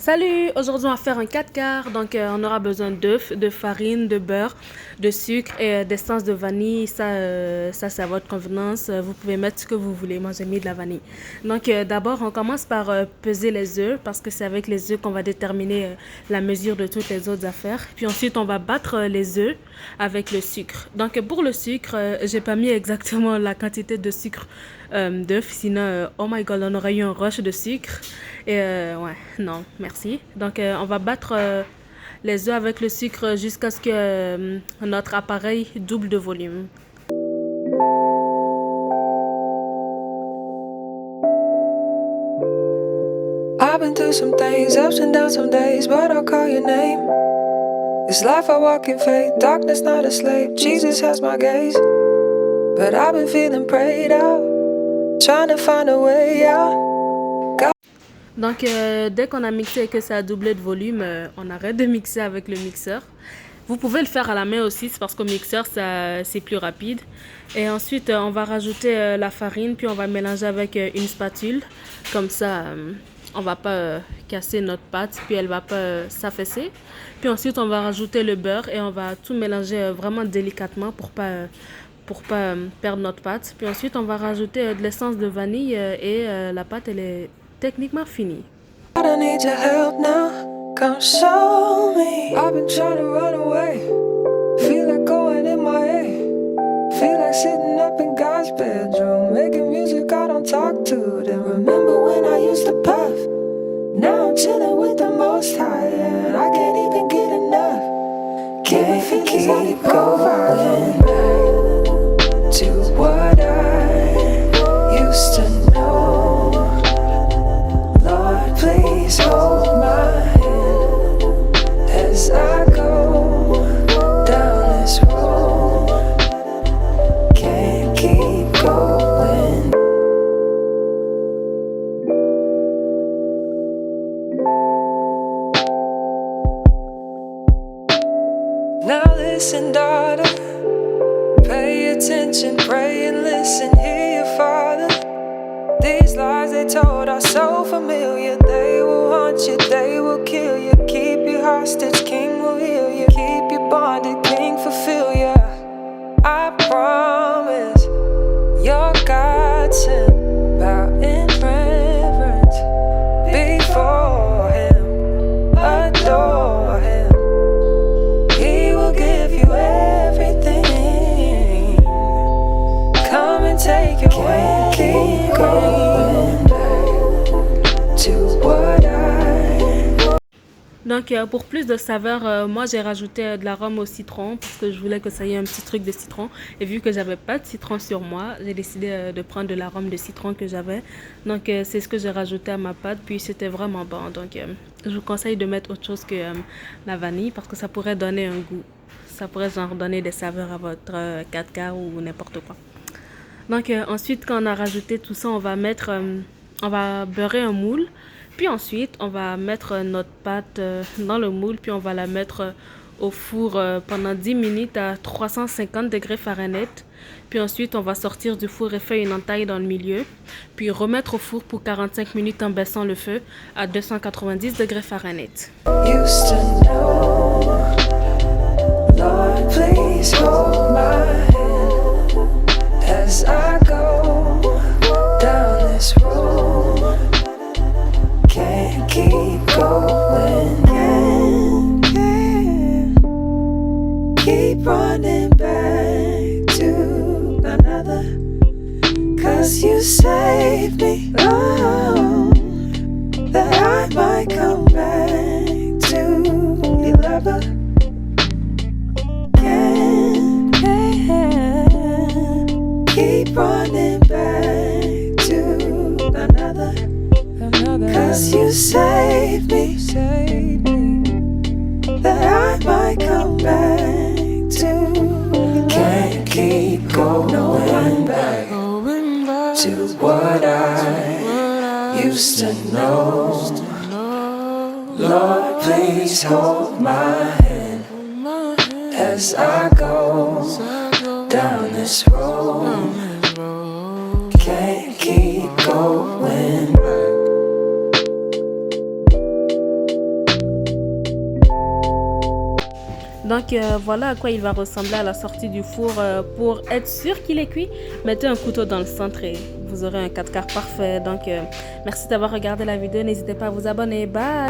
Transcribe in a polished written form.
Salut, aujourd'hui on va faire un 4 quarts, donc on aura besoin d'œufs, de farine, de beurre, de sucre et d'essence de vanille. Ça c'est à votre convenance. Vous pouvez mettre ce que vous voulez. Moi j'ai mis de la vanille. Donc d'abord on commence par peser les œufs parce que c'est avec les œufs qu'on va déterminer la mesure de toutes les autres affaires. Puis ensuite on va battre les œufs avec le sucre. Donc pour le sucre, j'ai pas mis exactement la quantité de sucre d'œufs, sinon oh my god on aurait eu un rush de sucre. Et ouais, non, merci. Donc, on va battre les œufs avec le sucre jusqu'à ce que notre appareil double de volume. I've been through some things, ups and downs some days, but I'll call your name. This life I walk in faith, darkness not a slave, Jesus has my gaze. But I've been feeling prayed out, trying to find a way out. Donc, dès qu'on a mixé et que ça a doublé de volume, on arrête de mixer avec le mixeur. Vous pouvez le faire à la main aussi, c'est parce qu'au mixeur, c'est plus rapide. Et ensuite, on va rajouter la farine, puis on va mélanger avec une spatule. Comme ça, on va pas casser notre pâte, puis elle va pas s'affaisser. Puis ensuite, on va rajouter le beurre et on va tout mélanger vraiment délicatement pour pas perdre notre pâte. Puis ensuite, on va rajouter de l'essence de vanille et la pâte, elle est techniquement finie. I don't need your help now, come show me. I've been trying to run away, feel like going in my head. Feel like sitting up in God's bedroom, making music I don't talk to. Then remember when I used to puff. Now I'm chilling with the Most High, and I can't even get enough. Can't keep going back to what I used to know. Lord, please hold my hand as I go down this road. Can't keep going. Now listen, daughter, pay attention, pray and listen, hear your father. These lies they told are so familiar. They will haunt you, they will kill you. Keep you hostage, king will heal you. Keep you bonded, king fulfill you. I promise your God sent. Bow in reverence before him, adore him. He will give you everything. Come and take your way. Keep going back to what I. Donc, pour plus de saveur, moi j'ai rajouté de l'arôme au citron parce que je voulais que ça ait un petit truc de citron. Et vu que j'avais pas de citron sur moi, j'ai décidé de prendre de l'arôme de citron que j'avais. Donc, c'est ce que j'ai rajouté à ma pâte. Puis, c'était vraiment bon. Donc, je vous conseille de mettre autre chose que la vanille parce que ça pourrait donner un goût. Ça pourrait genre donner des saveurs à votre 4 quarts ou n'importe quoi. Donc, ensuite, quand on a rajouté tout ça, on va beurrer un moule. Puis ensuite, on va mettre notre pâte dans le moule, puis on va la mettre au four pendant 10 minutes à 350 degrés Fahrenheit. Puis ensuite, on va sortir du four et faire une entaille dans le milieu. Puis remettre au four pour 45 minutes en baissant le feu à 290 degrés Fahrenheit. Used to know. Lord, please hold my hand as I go down this road. Can't keep going, can't keep running back to another. 'Cause you saved me, oh, that I might come back to your lover. Can't keep running back to another. 'Cause you saved me, that I might come back to. Can't keep going back to what I used to know. Lord, please hold my hand as I go down this road. Can't keep going back. Donc voilà à quoi il va ressembler à la sortie du four. Pour être sûr qu'il est cuit, mettez un couteau dans le centre et vous aurez un 4 quarts parfait. Donc merci d'avoir regardé la vidéo. N'hésitez pas à vous abonner. Bye!